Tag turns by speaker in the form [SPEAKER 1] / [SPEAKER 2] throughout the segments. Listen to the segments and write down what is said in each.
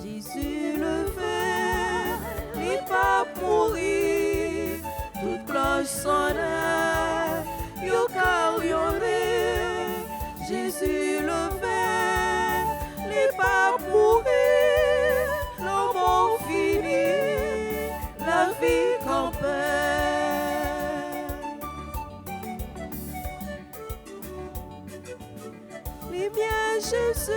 [SPEAKER 1] Jésus le fait, il pas mourir, toute cloche sonnait, yo carillonnait. Jésus le fait, il pas mourir, l'amour fini, la vie campait. Les bien Jésus,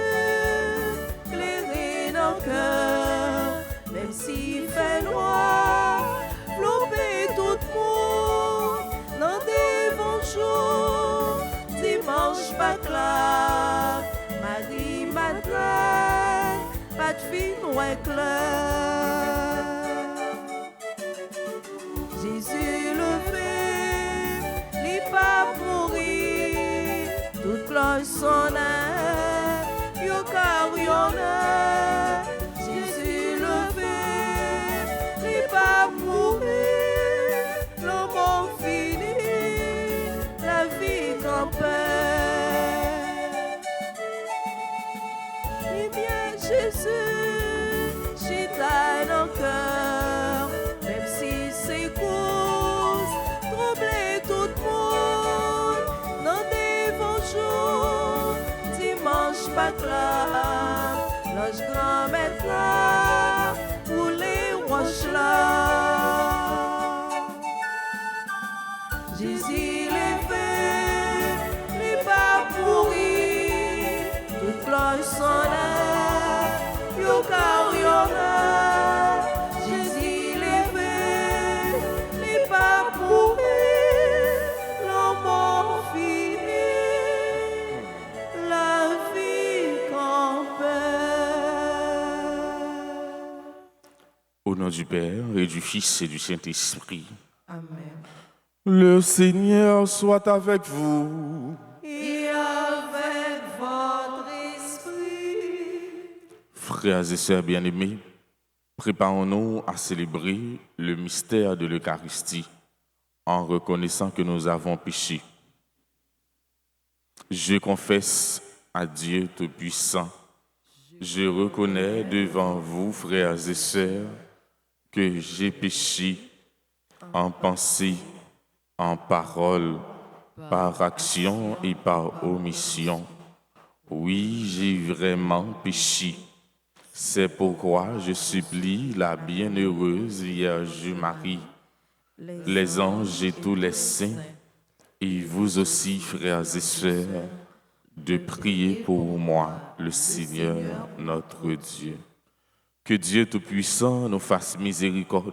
[SPEAKER 1] éclairé dans le cœur, même s'il fait noir, flopé tout le monde, dans des bons jours, dimanche pas clair, Marie Madeleine, pas de fille noire clair. Jésus le fait, il pas mourir, toute cloche sonnait, yo carillonnait. Jésus le fait, il pas mourir, l'amour fini, la vie campait. Eh bien Jésus, j'y taille dans le cœur, même si c'est cause, troubler tout le monde, dans des bons jours, dimanche pas clair, l'ange grand maître là, pour les roches là. Jésus les fait, les pas pourris, toute cloche sonnait, yo carillonnait. Jésus les fait, les pas pourris, l'amour fini, la vie campait.
[SPEAKER 2] Au nom du Père et du Fils et du Saint-Esprit.
[SPEAKER 1] Amen.
[SPEAKER 2] Le Seigneur soit avec vous.
[SPEAKER 1] Et avec votre esprit.
[SPEAKER 2] Frères et sœurs bien-aimés, préparons-nous à célébrer le mystère de l'Eucharistie en reconnaissant que nous avons péché. Je confesse à Dieu Tout-Puissant, je reconnais devant vous, frères et sœurs, que j'ai péché en pensée, en parole, par action et par omission. Oui, j'ai vraiment péché. C'est pourquoi je supplie la bienheureuse Vierge Marie, les anges et tous les saints, et vous aussi, frères et sœurs, de prier pour moi, le Seigneur, notre Dieu. Que Dieu Tout-Puissant nous fasse miséricorde,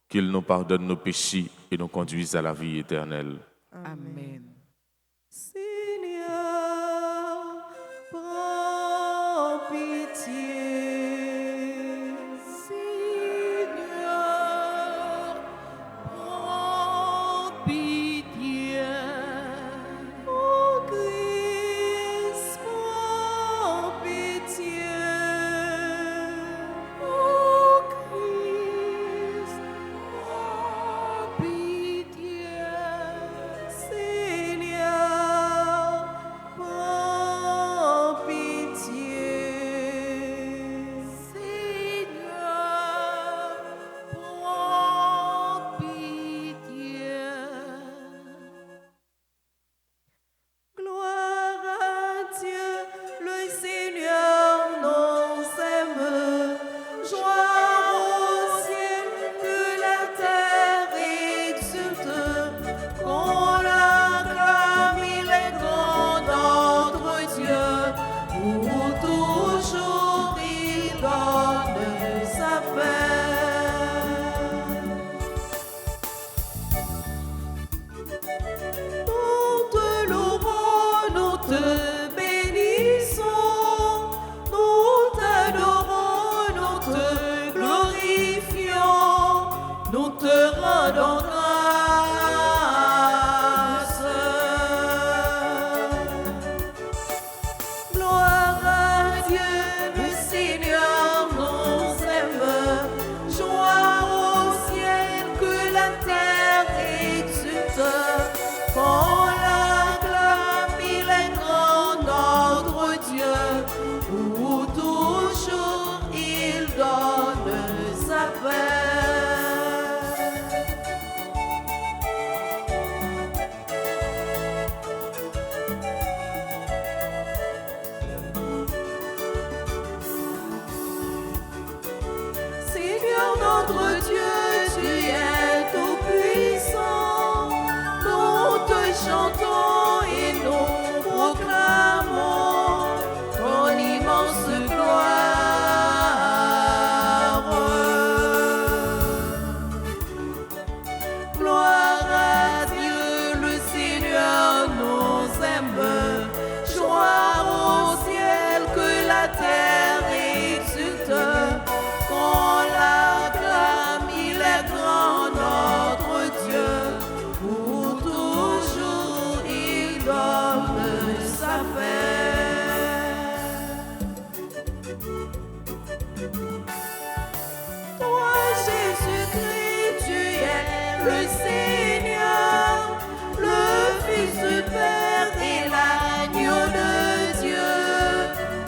[SPEAKER 2] qu'il nous pardonne nos péchés et nous conduise à la vie éternelle.
[SPEAKER 3] Amen.
[SPEAKER 1] Seigneur, prends pitié. Seigneur, prends pitié. Ô Christ, prends pitié. Ô Christ, prends pitié. Seigneur, prends pitié. Toi, Jésus-Christ, tu es le Seigneur, le Fils du Père et l'agneau de Dieu.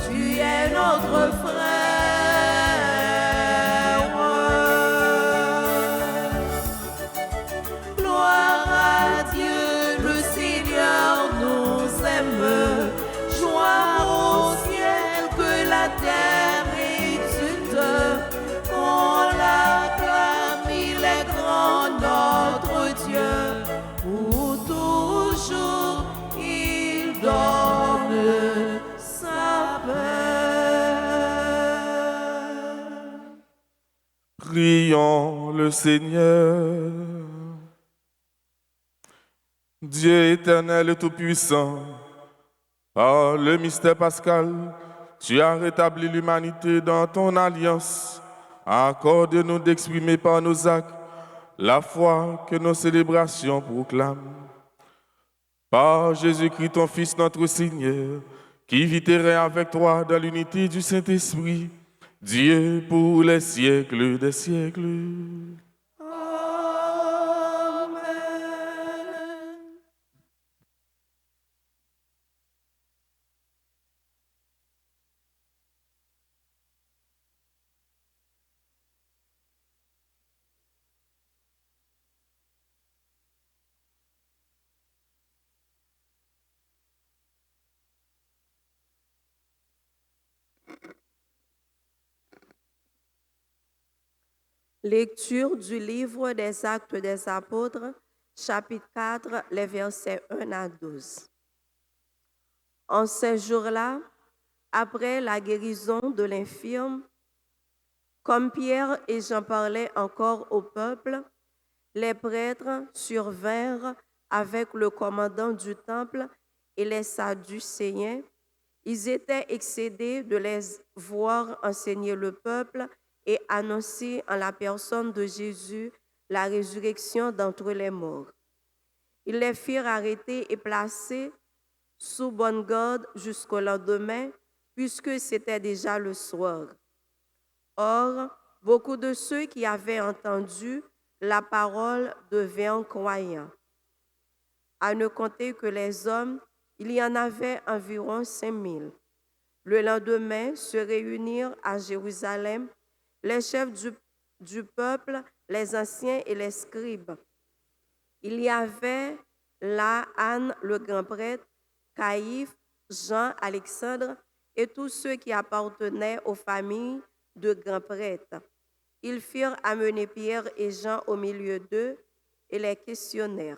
[SPEAKER 1] Tu es notre frère. Gloire à Dieu, le Seigneur nous aime. Joie au ciel que la terre exulte. On l'acclame, il est grand notre Dieu. Pour toujours, il donne sa paix.
[SPEAKER 2] Prions le Seigneur. Dieu éternel et tout-puissant, par le mystère pascal, tu as rétabli l'humanité dans ton alliance. Accorde-nous d'exprimer par nos actes la foi que nos célébrations proclament. Par Jésus-Christ, ton Fils, notre Seigneur, qui vit et règne avec toi dans l'unité du Saint-Esprit, Dieu pour les siècles des siècles.
[SPEAKER 1] Amen. Lecture du livre des Actes des Apôtres, chapitre 4, les versets 1 à 12. En ces jours-là, après la guérison de l'infirme, comme Pierre et Jean parlaient encore au peuple, les prêtres survinrent avec le commandant du temple et les Sadducéens. Ils étaient excédés de les voir enseigner le peuple et annoncer en la personne de Jésus la résurrection d'entre les morts. Ils les firent arrêter et placer sous bonne garde jusqu'au lendemain, puisque c'était déjà le soir. Or, beaucoup de ceux qui avaient entendu la parole devinrent croyants. À ne compter que les hommes, il y en avait environ 5000. Le lendemain se réunirent à Jérusalem les chefs du peuple, les anciens et les scribes. Il y avait là Anne le grand prêtre, Caïphe, Jean, Alexandre et tous ceux qui appartenaient aux familles de grands prêtres. Ils firent amener Pierre et Jean au milieu d'eux et les questionnèrent.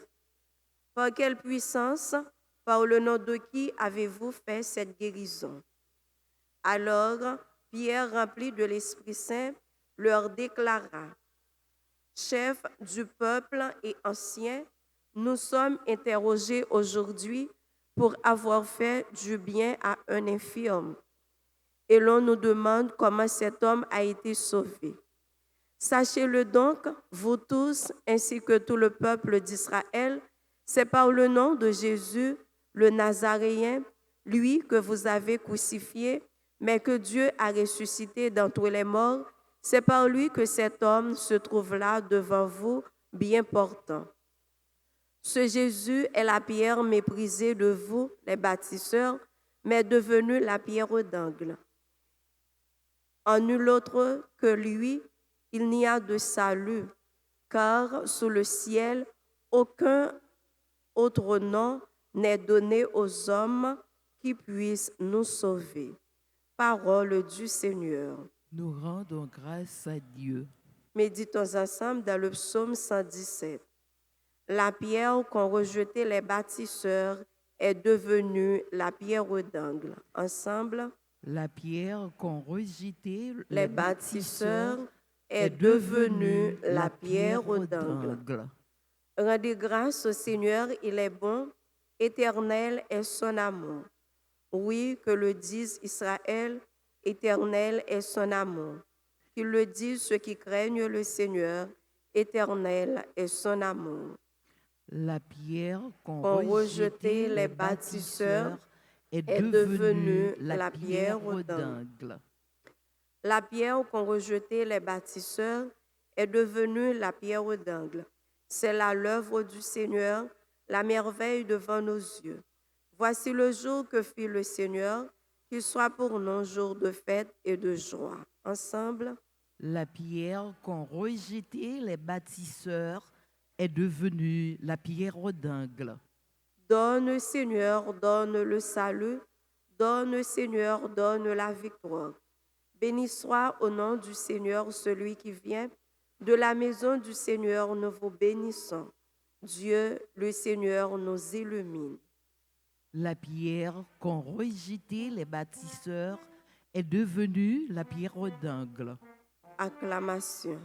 [SPEAKER 1] Par quelle puissance, par le nom de qui avez-vous fait cette guérison? Alors, Pierre, rempli de l'Esprit Saint, leur déclara: Chefs du peuple et anciens, nous sommes interrogés aujourd'hui pour avoir fait du bien à un infirme. Et l'on nous demande comment cet homme a été sauvé. Sachez-le donc, vous tous, ainsi que tout le peuple d'Israël, c'est par le nom de Jésus, le Nazaréen, lui que vous avez crucifié, mais que Dieu a ressuscité d'entre les morts, c'est par lui que cet homme se trouve là devant vous, bien portant. Ce Jésus est la pierre méprisée de vous, les bâtisseurs, mais devenue la pierre d'angle. En nul autre que lui, il n'y a de salut, car sous le ciel, aucun autre nom n'est donné aux hommes qui puissent nous sauver. Parole du Seigneur.
[SPEAKER 3] Nous rendons grâce à Dieu.
[SPEAKER 1] Méditons ensemble dans le psaume 117. La pierre qu'ont rejetée les bâtisseurs est devenue la pierre d'angle. Ensemble,
[SPEAKER 3] La pierre qu'ont rejetée
[SPEAKER 1] les bâtisseurs est devenue la pierre d'angle. Rendez grâce au Seigneur, il est bon, éternel est son amour. Oui, que le dise Israël, éternel est son amour. Qu'ils le disent ceux qui craignent le Seigneur, éternel est son amour.
[SPEAKER 3] La pierre qu'ont
[SPEAKER 1] rejeté les bâtisseurs est devenue la pierre
[SPEAKER 3] d'angle.
[SPEAKER 1] La pierre qu'ont rejetée les bâtisseurs est devenue la pierre d'angle. C'est là l'œuvre du Seigneur, la merveille devant nos yeux. Voici le jour que fit le Seigneur, qu'il soit pour nous jour de fête et de joie. Ensemble,
[SPEAKER 3] La pierre qu'ont rejetée les bâtisseurs est devenue la pierre d'angle.
[SPEAKER 1] donne Seigneur, donne le salut, donne Seigneur, donne la victoire. Béni soit au nom du Seigneur celui qui vient. De la maison du Seigneur, nous vous bénissons. Dieu, le Seigneur, nous illumine.
[SPEAKER 3] La pierre qu'ont rejetée les bâtisseurs est devenue la pierre d'angle.
[SPEAKER 1] Acclamation.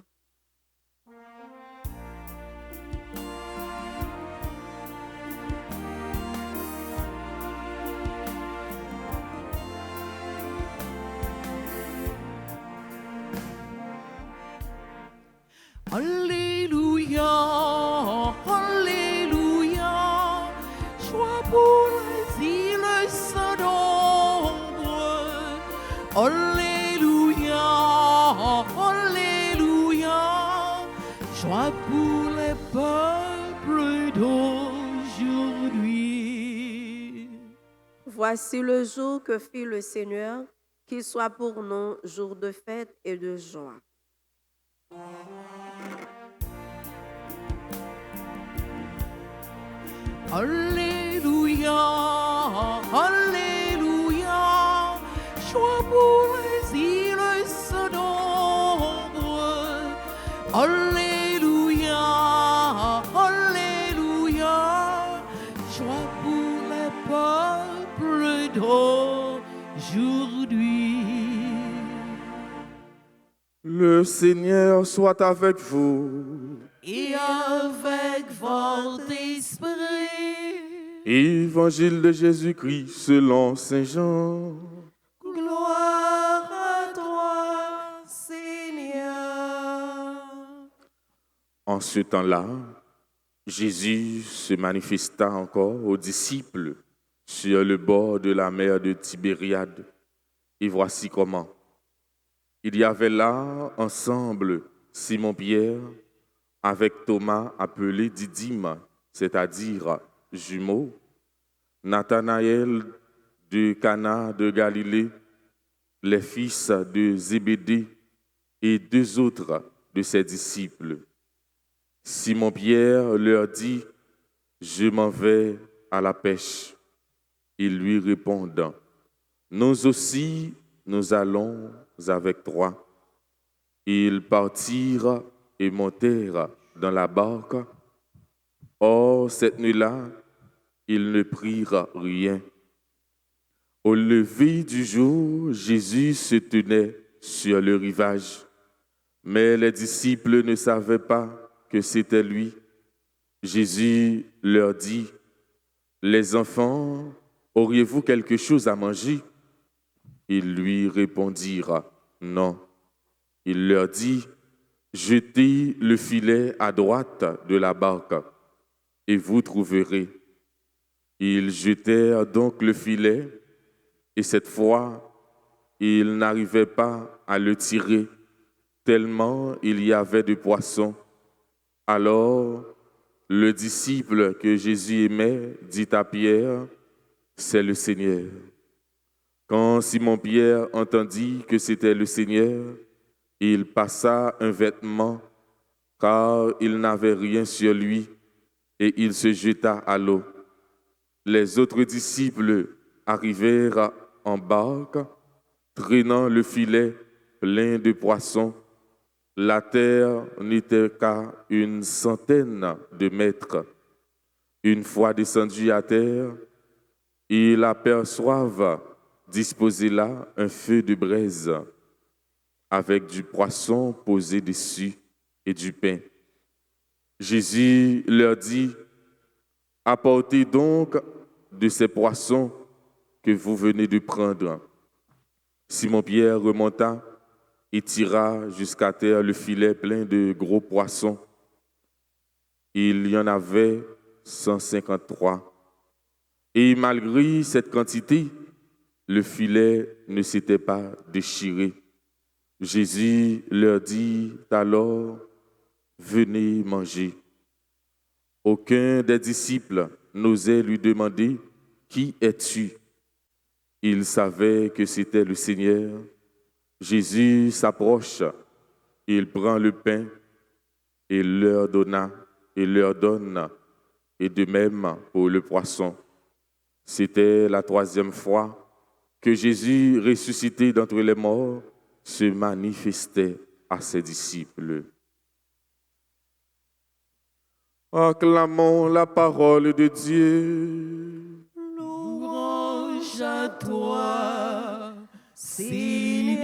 [SPEAKER 3] Alléluia, Alléluia, joie pour les îles sans nombre. Alléluia, Alléluia, joie pour les peuples d'aujourd'hui.
[SPEAKER 1] Voici le jour que fit le Seigneur, qu'il soit pour nous jour de fête et de joie.
[SPEAKER 3] Alléluia, Alléluia, joie pour les îles sans nombre. Alléluia, Alléluia, joie pour les peuples d'aujourd'hui.
[SPEAKER 2] Le Seigneur soit avec vous.
[SPEAKER 3] Et avec votre esprit.
[SPEAKER 2] Évangile de Jésus-Christ selon Saint Jean.
[SPEAKER 1] Gloire à toi, Seigneur.
[SPEAKER 2] En ce temps-là, Jésus se manifesta encore aux disciples sur le bord de la mer de Tibériade. Et voici comment. Il y avait là ensemble Simon-Pierre avec Thomas appelé Didyme, c'est-à-dire jumeau, Nathanaël de Cana de Galilée, les fils de Zébédée et deux autres de ses disciples. Simon-Pierre leur dit, « Je m'en vais à la pêche. » Ils lui répondent, « Nous aussi, nous allons avec toi. » Ils partirent et montèrent dans la barque. Or, cette nuit-là, ils ne prirent rien. Au lever du jour, Jésus se tenait sur le rivage, mais les disciples ne savaient pas que c'était lui. Jésus leur dit, « Les enfants, auriez-vous quelque chose à manger ?» Ils lui répondirent, « Non. » Il leur dit, « Jetez le filet à droite de la barque, et vous trouverez. » Ils jetèrent donc le filet, et cette fois, ils n'arrivaient pas à le tirer, tellement il y avait de poissons. Alors, le disciple que Jésus aimait dit à Pierre, « C'est le Seigneur. » Quand Simon-Pierre entendit que c'était le Seigneur, il passa un vêtement, car il n'avait rien sur lui, et il se jeta à l'eau. Les autres disciples arrivèrent en barque, traînant le filet plein de poissons. La terre n'était qu'à 100 de mètres. Une fois descendus à terre, ils aperçoivent disposé là un feu de braise, avec du poisson posé dessus et du pain. Jésus leur dit, « Apportez donc de ces poissons que vous venez de prendre. » Simon-Pierre remonta et tira jusqu'à terre le filet plein de gros poissons. Il y en avait 153. Et malgré cette quantité, le filet ne s'était pas déchiré. Jésus leur dit alors, venez manger. Aucun des disciples n'osait lui demander, qui es-tu? Il savait que c'était le Seigneur. Jésus s'approche, il prend le pain et leur donne, et de même pour le poisson. C'était la 3e fois que Jésus, ressuscité d'entre les morts, se manifestait à ses disciples. Acclamons la parole de Dieu.
[SPEAKER 1] Louange à toi, Seigneur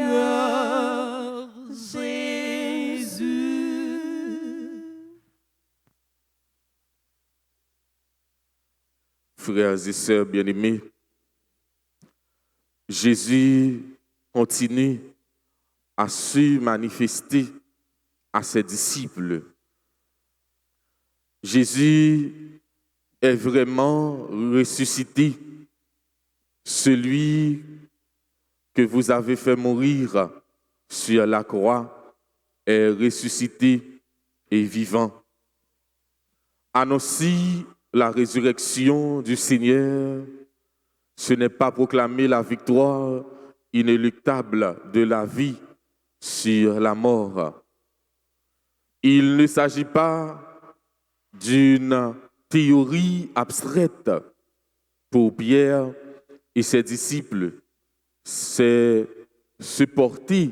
[SPEAKER 1] Jésus.
[SPEAKER 2] Frères et sœurs bien-aimés, Jésus continue à se manifester à ses disciples. Jésus est vraiment ressuscité, celui que vous avez fait mourir sur la croix est ressuscité et vivant. Annoncer la résurrection du Seigneur, ce n'est pas proclamer la victoire inéluctable de la vie sur la mort. Il ne s'agit pas d'une théorie abstraite pour Pierre et ses disciples. C'est se porter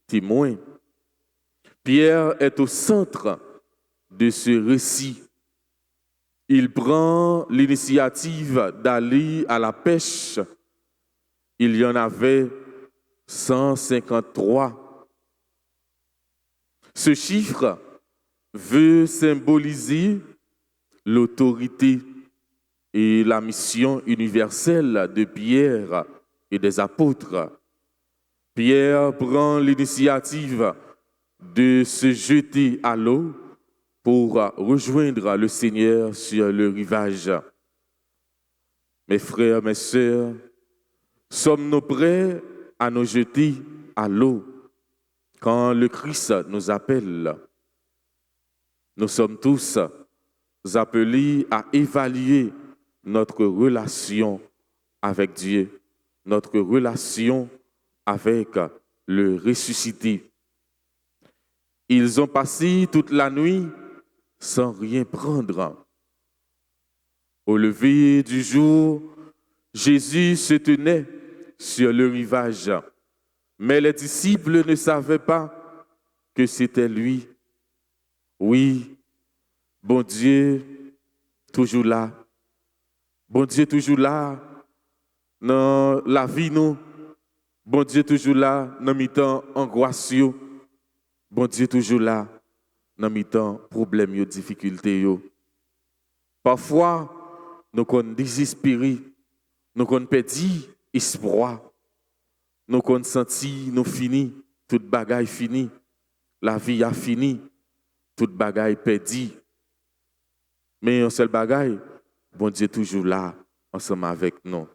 [SPEAKER 2] témoin. Pierre est au centre de ce récit. Il prend l'initiative d'aller à la pêche. Il y en avait 153. Ce chiffre veut symboliser l'autorité et la mission universelle de Pierre et des apôtres. Pierre prend l'initiative de se jeter à l'eau pour rejoindre le Seigneur sur le rivage. Mes frères, mes sœurs, sommes-nous prêts à nous jeter à l'eau quand le Christ nous appelle? Nous sommes tous appelés à évaluer notre relation avec Dieu, notre relation avec le ressuscité. Ils ont passé toute la nuit sans rien prendre. Au lever du jour, Jésus se tenait sur le rivage, mais les disciples ne savaient pas que c'était lui. Oui, bon Dieu, toujours là. Bon Dieu, toujours là dans la vie, nous. Bon Dieu, toujours là dans mes temps angoisse. Bon Dieu, toujours là dans mes temps problèmes et difficultés. Parfois, nous sommes désespérés, nous sommes perdus espoir. Nous sommes sentis, nous finis, toute bagaille finie, la vie a fini. Toute bagaille perdue. Mais un seul bagaille, bon Dieu toujours là, ensemble avec nous.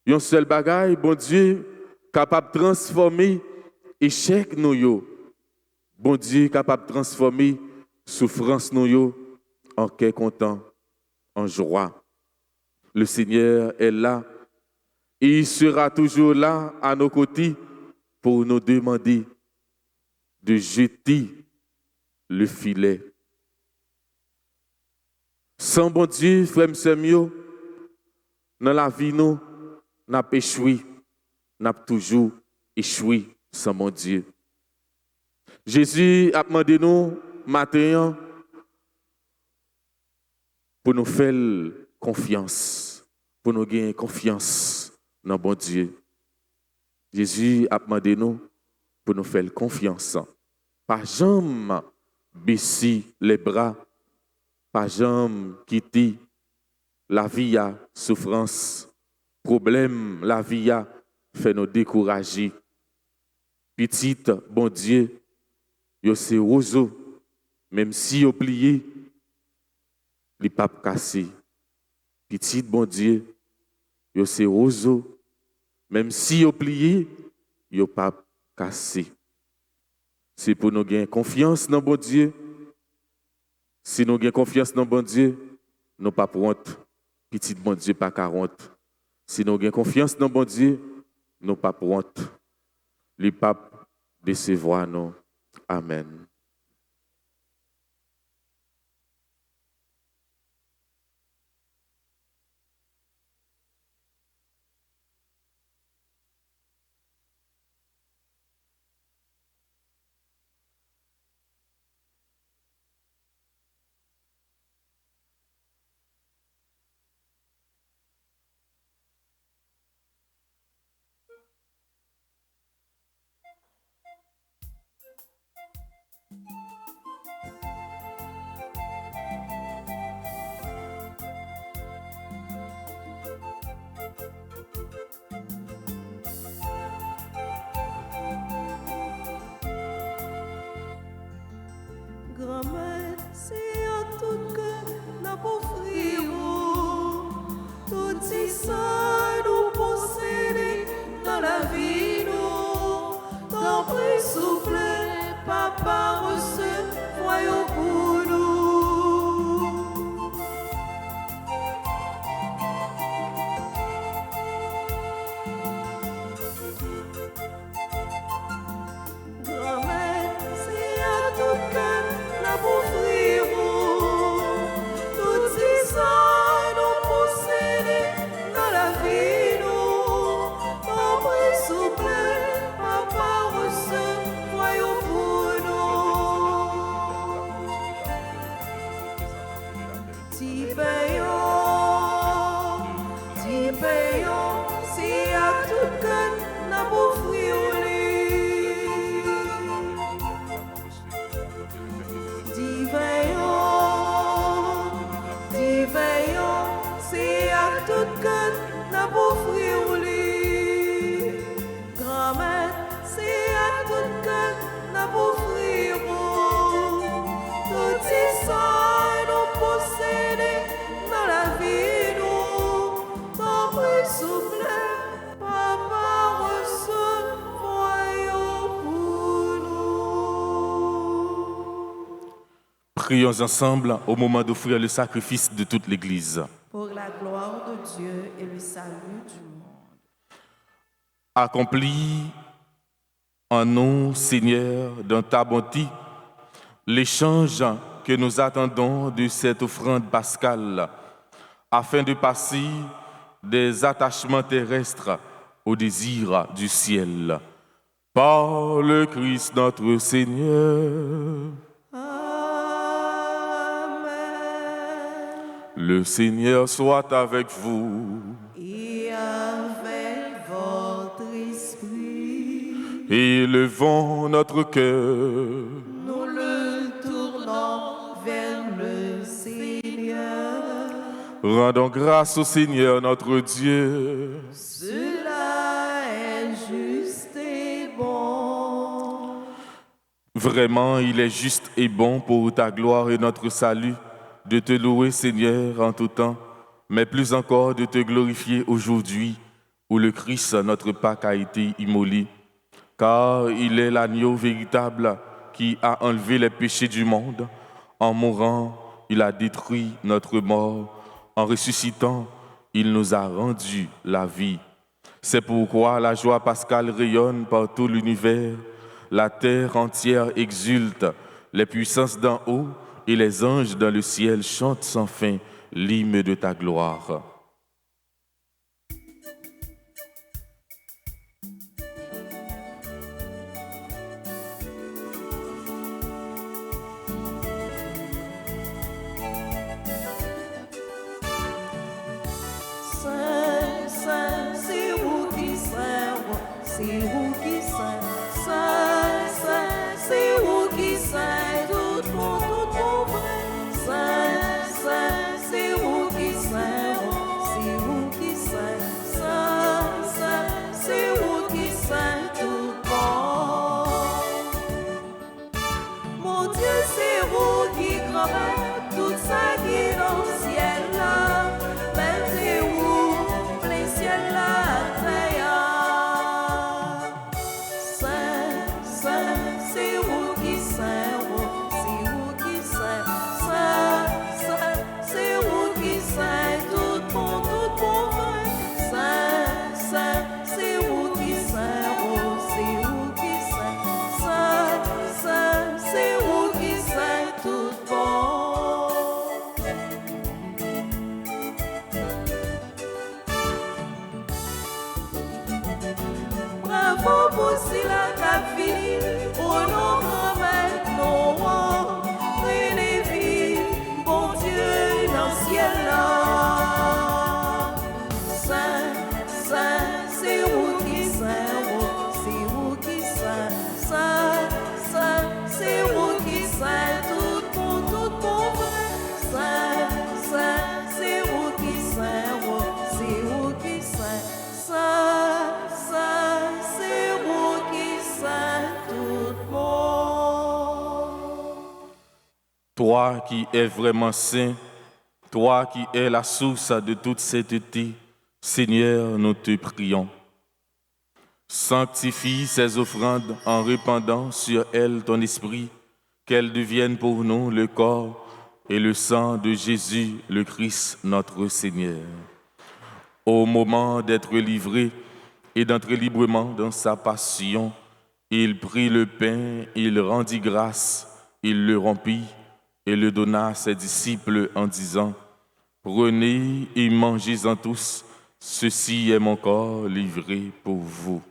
[SPEAKER 2] Un seul bagaille, bon Dieu capable de transformer échec nous yo. Bon Dieu capable de transformer souffrance nous yo en quai content, en joie. Le Seigneur est là et il sera toujours là à nos côtés pour nous demander de jeter le filet. Sans bon Dieu, frère Samuel, dans la vie, nous n'avons échoué, nous avons toujours échoué sans mon Dieu. Jésus a demandé nous, matin, pour nous faire confiance, pour nous gagner confiance dans bon Dieu. Jésus a demandé nous, pour nous faire confiance. Pas jamais baisser les bras, pas jamais quitter la vie à souffrance, problème, la vie à fait nous décourager. Petite, bon Dieu, yo c'est roseau, même si yo plié, les papes cassés. Petite, bon Dieu, yo c'est roseau, Même si vous pliez, vous pas cassé. C'est pour nous gagner confiance dans bon Dieu. Si nous avons confiance dans bon Dieu, nous pas pour honte. Petit bon Dieu pas 40. Si nous avons confiance dans bon Dieu, nous pas pour honte. Les papes décevoir nous. Amen.
[SPEAKER 1] Grand-mère, c'est à tout que n'a pas offrir tout ça nous posséder dans la vie nous t'en prie souffle papa reçoit voyons pour nous grand-mère, c'est à tout que n'a pas offrir tout ça nous posséder dans la vie nous t'en prie souffle papa reçoit voyons pour nous ti payons si à tout que n'a pas offrir Diveillons, c'est à tout que n'a pas offrir grand-mère, c'est à tout que n'a pas offrir tout ça nous posséder dans la vie nous t'en prie souffle papa reçoit voyons pour nous.
[SPEAKER 2] Prions ensemble au moment d'offrir le sacrifice de toute l'Église.
[SPEAKER 1] Pour la gloire de Dieu et le salut du monde.
[SPEAKER 2] Accomplis en nous, Seigneur, dans ta bonté, l'échange que nous attendons de cette offrande pascale, afin de passer des attachements terrestres au désir du ciel. Par le Christ notre Seigneur. Le Seigneur soit avec vous.
[SPEAKER 1] Et avec votre esprit,
[SPEAKER 2] Élevons notre cœur.
[SPEAKER 1] nous le tournons vers le Seigneur.
[SPEAKER 2] Rendons grâce au Seigneur notre Dieu.
[SPEAKER 1] Cela est juste et bon.
[SPEAKER 2] Vraiment, il est juste et bon pour ta gloire et notre salut de te louer, Seigneur, en tout temps, mais plus encore de te glorifier aujourd'hui, où le Christ, notre Pâque, a été immolé, car il est l'agneau véritable qui a enlevé les péchés du monde. En mourant, il a détruit notre mort. En ressuscitant, il nous a rendu la vie. C'est pourquoi la joie pascale rayonne par tout l'univers. La terre entière exulte, les puissances d'en haut et les anges dans le ciel chantent sans fin l'hymne de ta gloire.
[SPEAKER 1] Saint, Saint, c'est vous qui saint, c'est vous qui saint. Saint, Saint, c'est vous qui saint, tout mon vrai. Saint, Saint, c'est vous qui saint, c'est vous qui saint. Saint, Saint, c'est vous qui saint, tout bon. Mon Dieu, c'est vous qui grand tout ça qui est dans le ciel là. Même c'est vous, plein ciel là, terre.
[SPEAKER 2] Toi qui es vraiment saint, toi qui es la source de toute sainteté, Seigneur, nous te prions. Sanctifie ces offrandes en répandant sur elles ton esprit, qu'elles deviennent pour nous le corps et le sang de Jésus, le Christ, notre Seigneur. Au moment d'être livré et d'entrer librement dans sa passion, il prit le pain, il rendit grâce, il le rompit et le donna à ses disciples en disant : « Prenez et mangez-en tous, ceci est mon corps livré pour vous. »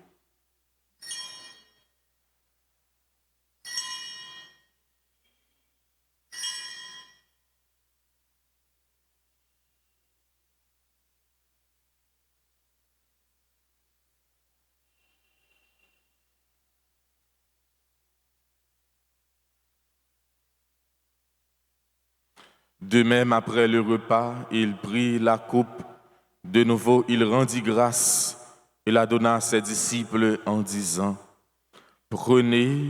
[SPEAKER 2] De même, après le repas, il prit la coupe. De nouveau, il rendit grâce et la donna à ses disciples en disant : « Prenez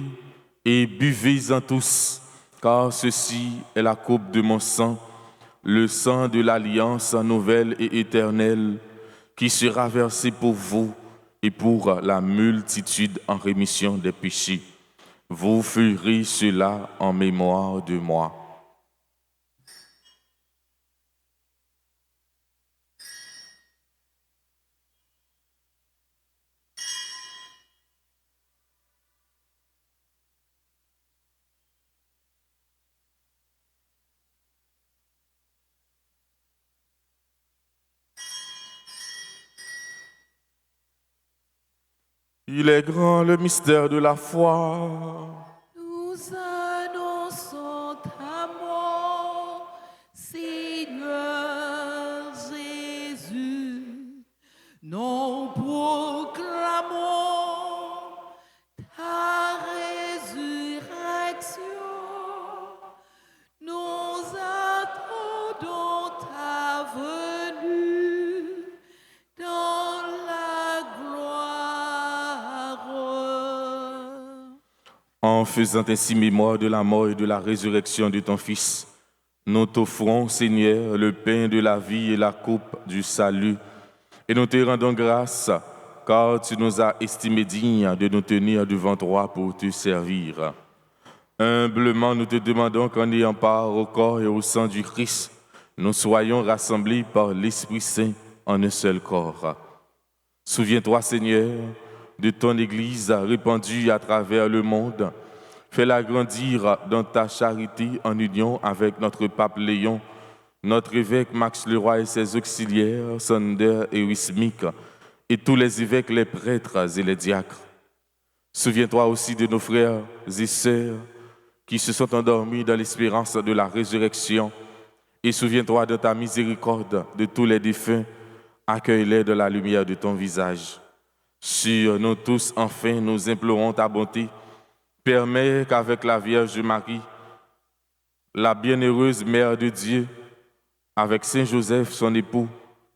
[SPEAKER 2] et buvez-en tous, car ceci est la coupe de mon sang, le sang de l'alliance nouvelle et éternelle, qui sera versé pour vous et pour la multitude en rémission des péchés. Vous ferez cela en mémoire de moi. » Il est grand le mystère de la foi.
[SPEAKER 1] Nous annonçons ta mort, Seigneur Jésus. Nous proclamons ta résurrection. Nous attendons ta venue dans la gloire.
[SPEAKER 2] En faisant ainsi mémoire de la mort et de la résurrection de ton Fils, nous t'offrons, Seigneur, le pain de la vie et la coupe du salut. Et nous te rendons grâce, car tu nous as estimés dignes de nous tenir devant toi pour te servir. Humblement, nous te demandons qu'en ayant part au corps et au sang du Christ, nous soyons rassemblés par l'Esprit Saint en un seul corps. Souviens-toi, Seigneur, de ton Église répandue à travers le monde. Fais-la grandir dans ta charité en union avec notre pape Léon, notre évêque Max Leroy et ses auxiliaires, Sander et Wismik, et tous les évêques, les prêtres et les diacres. Souviens-toi aussi de nos frères et sœurs qui se sont endormis dans l'espérance de la résurrection. Et souviens-toi de ta miséricorde de tous les défunts. Accueille-les de la lumière de ton visage. Sur nous tous, enfin, nous implorons ta bonté. Permets qu'avec la Vierge Marie, la bienheureuse Mère de Dieu, avec Saint Joseph, son époux,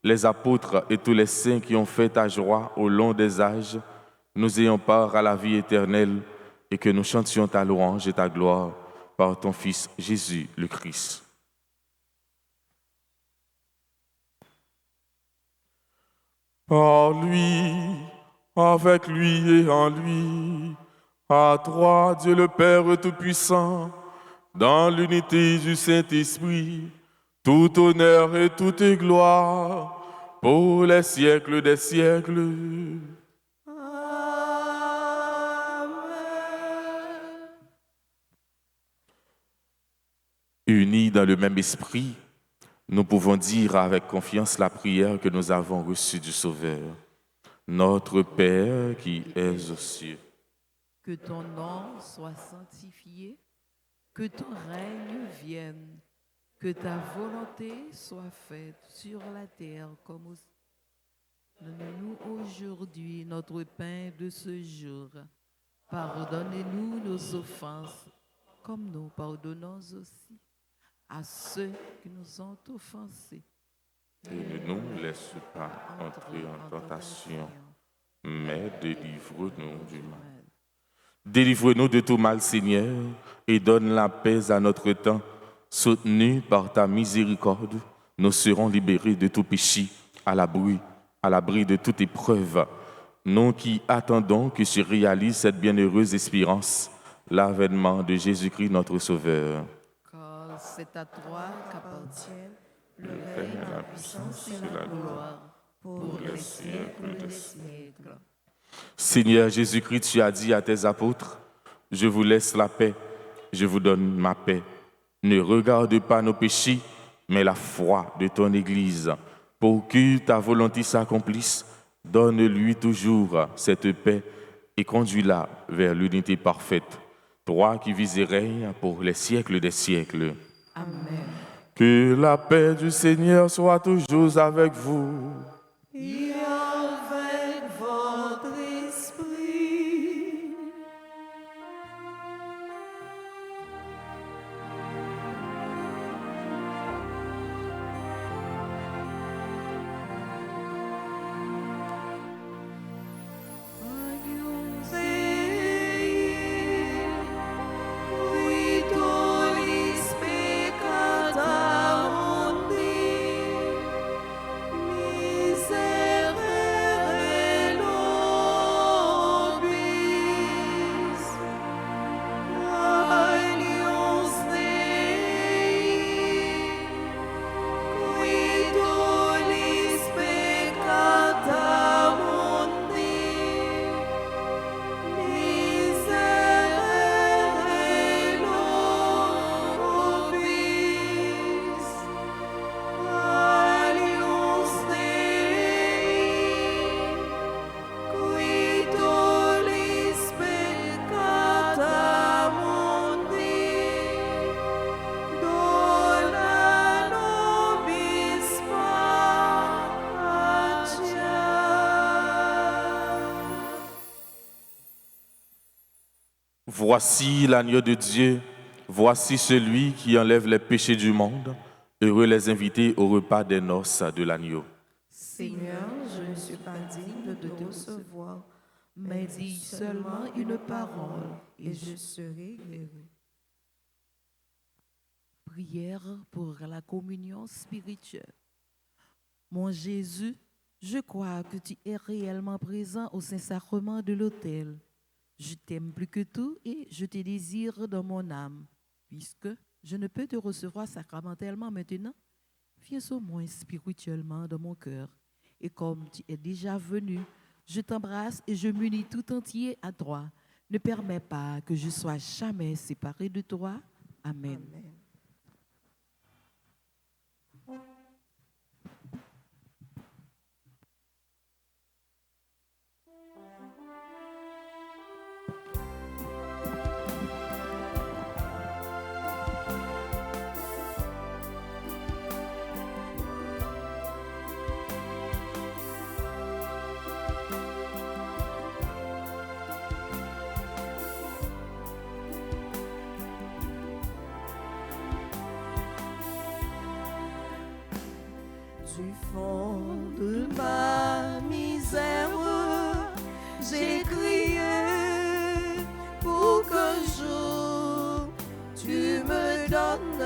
[SPEAKER 2] les apôtres et tous les saints qui ont fait ta joie au long des âges, nous ayons part à la vie éternelle et que nous chantions ta louange et ta gloire par ton Fils Jésus le Christ. Par lui, avec lui et en lui, à toi, Dieu le Père Tout-Puissant, dans l'unité du Saint-Esprit, tout honneur et toute gloire pour les siècles des siècles.
[SPEAKER 1] Amen.
[SPEAKER 2] Unis dans le même esprit, nous pouvons dire avec confiance la prière que nous avons reçue du Sauveur. Notre Père qui es aux cieux.
[SPEAKER 3] Que ton nom soit sanctifié, que ton règne vienne, que ta volonté soit faite sur la terre comme au ciel. Donne-nous aujourd'hui notre pain de ce jour. Pardonnez-nous nos offenses, comme nous pardonnons aussi à ceux qui nous ont offensés.
[SPEAKER 2] Et ne nous laisse pas entrer en tentation, mais délivre-nous du mal. Délivre-nous de tout mal, Seigneur, et donne la paix à notre temps, Soutenus par ta miséricorde, nous serons libérés de tout péché, à l'abri de toute épreuve. Nous qui attendons que se réalise cette bienheureuse espérance, l'avènement de Jésus-Christ notre Sauveur.
[SPEAKER 3] Car c'est à toi qu'appartiennent le
[SPEAKER 2] règne,
[SPEAKER 3] règne,
[SPEAKER 2] la
[SPEAKER 3] la puissance et la gloire pour les siècles des siècles.
[SPEAKER 2] Seigneur Jésus-Christ, tu as dit à tes apôtres, « Je vous laisse la paix, je vous donne ma paix. Ne regarde pas nos péchés, mais la foi de ton Église. Pour que ta volonté s'accomplisse, donne-lui toujours cette paix et conduis-la vers l'unité parfaite. Toi qui vis et règnes pour les siècles des siècles.
[SPEAKER 3] Amen.
[SPEAKER 2] Que la paix du Seigneur soit toujours avec vous.
[SPEAKER 1] Et avec votre esprit.
[SPEAKER 2] Voici l'agneau de Dieu, voici celui qui enlève les péchés du monde. Heureux les invités au repas des noces de l'agneau.
[SPEAKER 1] Seigneur, je ne suis pas digne de te recevoir,
[SPEAKER 3] Mais dis seulement une parole
[SPEAKER 1] et je serai guéri.
[SPEAKER 3] Prière pour la communion spirituelle. Mon Jésus, je crois que tu es réellement présent au Saint-Sacrement de l'autel. Je t'aime plus que tout et je te désire dans mon âme. Puisque je ne peux te recevoir sacramentellement maintenant, viens au moins spirituellement dans mon cœur. Et comme tu es déjà venu, je t'embrasse et je m'unis tout entier à toi. Ne permets pas que je sois jamais séparé de toi. Amen.
[SPEAKER 1] Amen. Du fond de ma misère, j'ai crié pour qu'un jour tu me donnes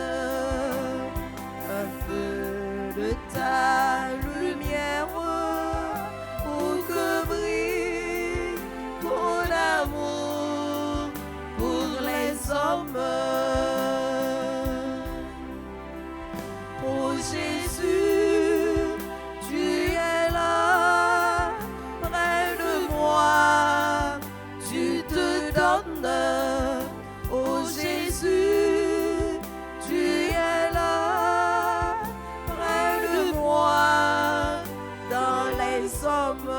[SPEAKER 1] un peu de ta lumière pour que brille ton amour pour les hommes. Oh Jésus, tu es là, près de moi, tu te donnes. Oh Jésus, tu es là, près de moi, dans les hommes.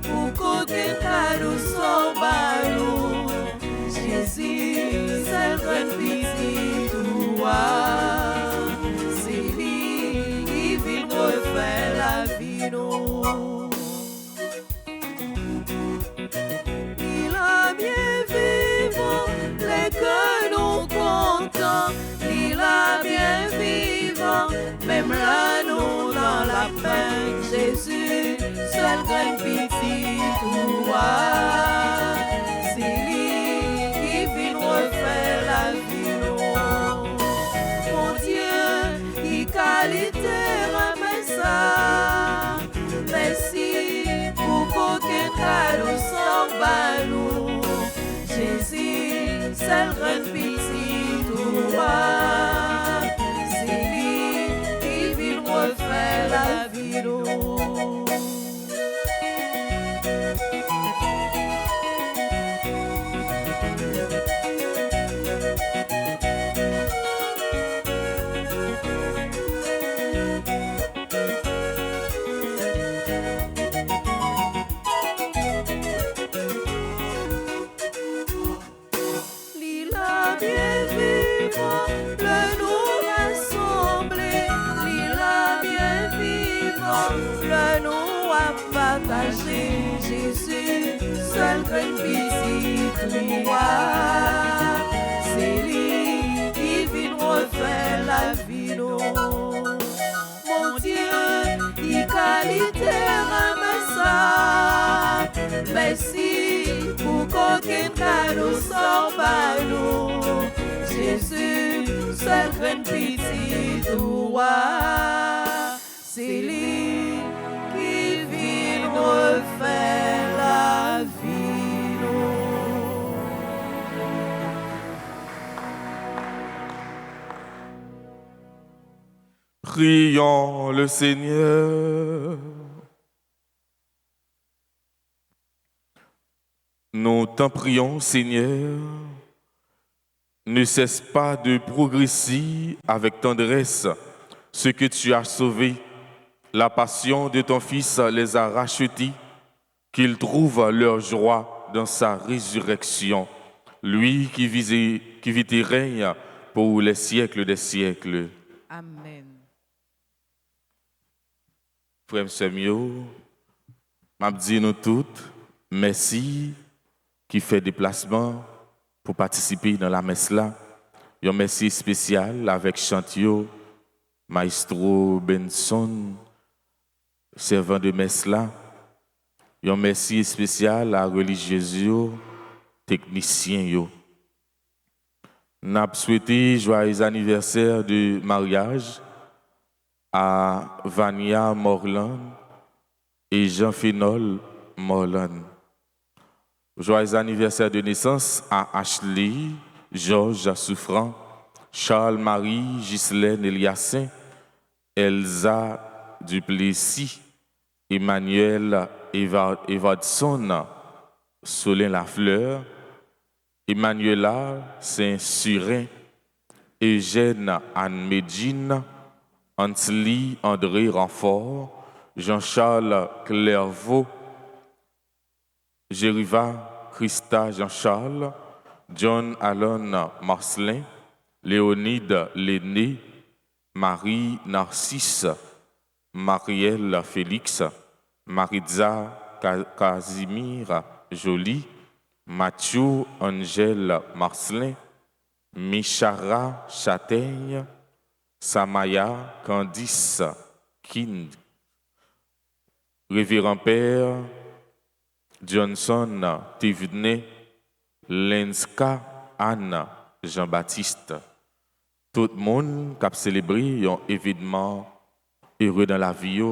[SPEAKER 1] pour qu'aucun cadeau sans ballon. Jésus, c'est le grand petit toi. C'est lui qui vient refaire la vie, non. Il a bien vivant, les que nous comptons. Il a bien vivant, même là nous dans la peine. Jésus, seul grand petit toi. C'est lui qui vient refaire la vie, non. Mon Dieu, il qualité ramène ça. Merci pour qu'aucun cadeau sans ballon. Jésus, c'est le grand petit toi. C'est lui qui vient refaire la vie, non. Jésus, seul grand petit toi. C'est lui qui vient refaire la vie, non. Mon Dieu, il qualité ramène ça. Merci pour qu'aucun cadeau sans ballon. Jésus, seul grand petit toi. C'est lui qui vient refaire la vie, non.
[SPEAKER 2] Prions le Seigneur. Nous t'en prions, Seigneur. Ne cesse pas de progresser avec tendresse ce que tu as sauvé. La passion de ton Fils les a rachetés, qu'ils trouvent leur joie dans sa résurrection. Lui qui vit et règne pour les siècles des siècles.
[SPEAKER 3] Amen.
[SPEAKER 2] Frère Samuel, m'a dit nous toutes, merci qui fait déplacement pour participer dans la messe là. Un merci spécial avec Chantio, Maestro Benson, servant de messe là. Un merci spécial à religieux, techniciens. N'a souhaité joyeux anniversaire de mariage à Vania Morland et Jean Fénol Morland. Joyeux anniversaire de naissance à Ashley, Georges Souffrant, Charles-Marie, Ghislaine Eliassin, Elsa Duplessis, Emmanuel Evardson, Solin Lafleur, Emmanuela Saint-Surin, Eugène Anne-Médine, Antli André Renfort, Jean-Charles Clairvaux, Jériva Christa Jean-Charles, John Allen Marcelin, Léonide Lenné, Marie Narcisse, Marielle Félix, Maritza Casimir Joly, Mathieu Angèle Marcelin, Michara Châtaigne, Samaya Candice Kind, Révérend Père Johnson Thévenet, Lenska Anne Jean-Baptiste. Tout le monde qui a célébré un événement heureux dans la vie,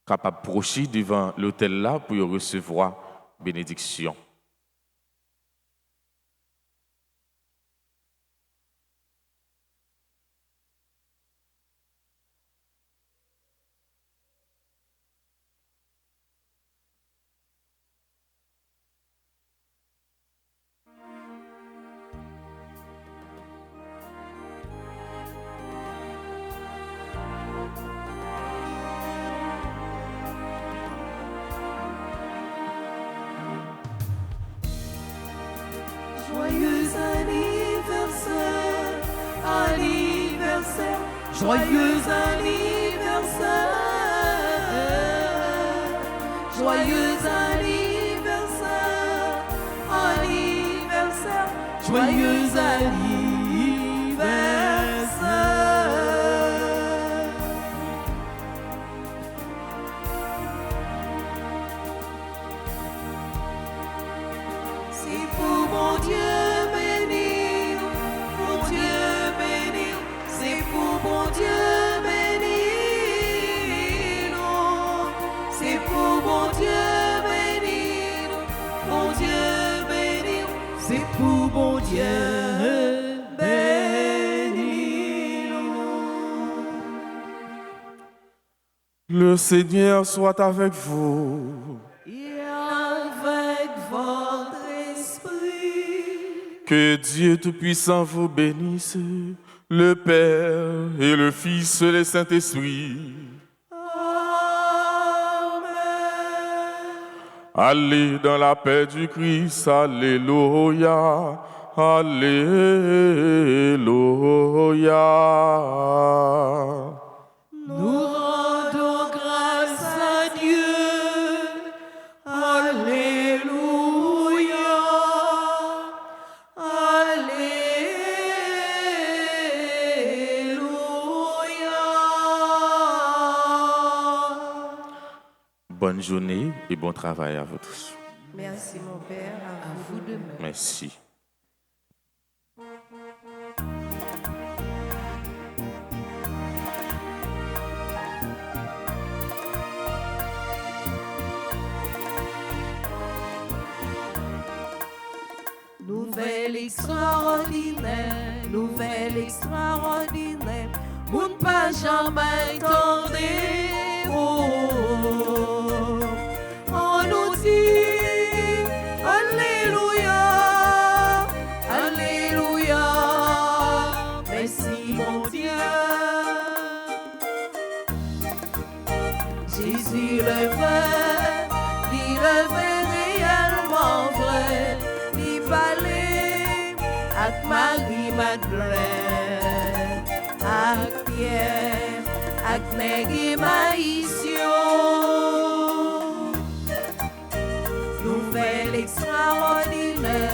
[SPEAKER 2] capable de procher devant l'autel là pour recevoir bénédiction.
[SPEAKER 1] Joyeux anniversaire, anniversaire, joyeux anniversaire, joyeux anniversaire, anniversaire, joyeux anniversaire. C'est pour mon Dieu béni, mon Dieu béni, c'est pour mon Dieu béni, c'est pour mon Dieu béni, mon Dieu béni, c'est pour mon Dieu béni.
[SPEAKER 2] Le Seigneur soit avec vous.
[SPEAKER 1] Et avec votre esprit.
[SPEAKER 2] Que Dieu Tout-Puissant vous bénisse, le Père et le Fils et le Saint-Esprit.
[SPEAKER 1] Amen.
[SPEAKER 2] Allez dans la paix du Christ, alléluia, alléluia.
[SPEAKER 1] Nous rendons grâce à Dieu. Alléluia. Alléluia.
[SPEAKER 2] Bonne journée et bon travail à vous tous.
[SPEAKER 1] Merci mon Père,
[SPEAKER 3] À vous de même.
[SPEAKER 2] Merci.
[SPEAKER 1] Nouvelle extraordinaire, nouvelle extraordinaire, moun pas jamais entendé. Oh, on nous dit Alléluia, Alléluia, merci mon Dieu. Jésus le vrai, il le vrai réellement vrai. Ak Marie-Madeleine, ak Pierre, ak Nègre Maïsio. Nouvelle extraordinaire,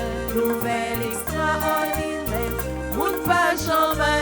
[SPEAKER 1] moun pas jamais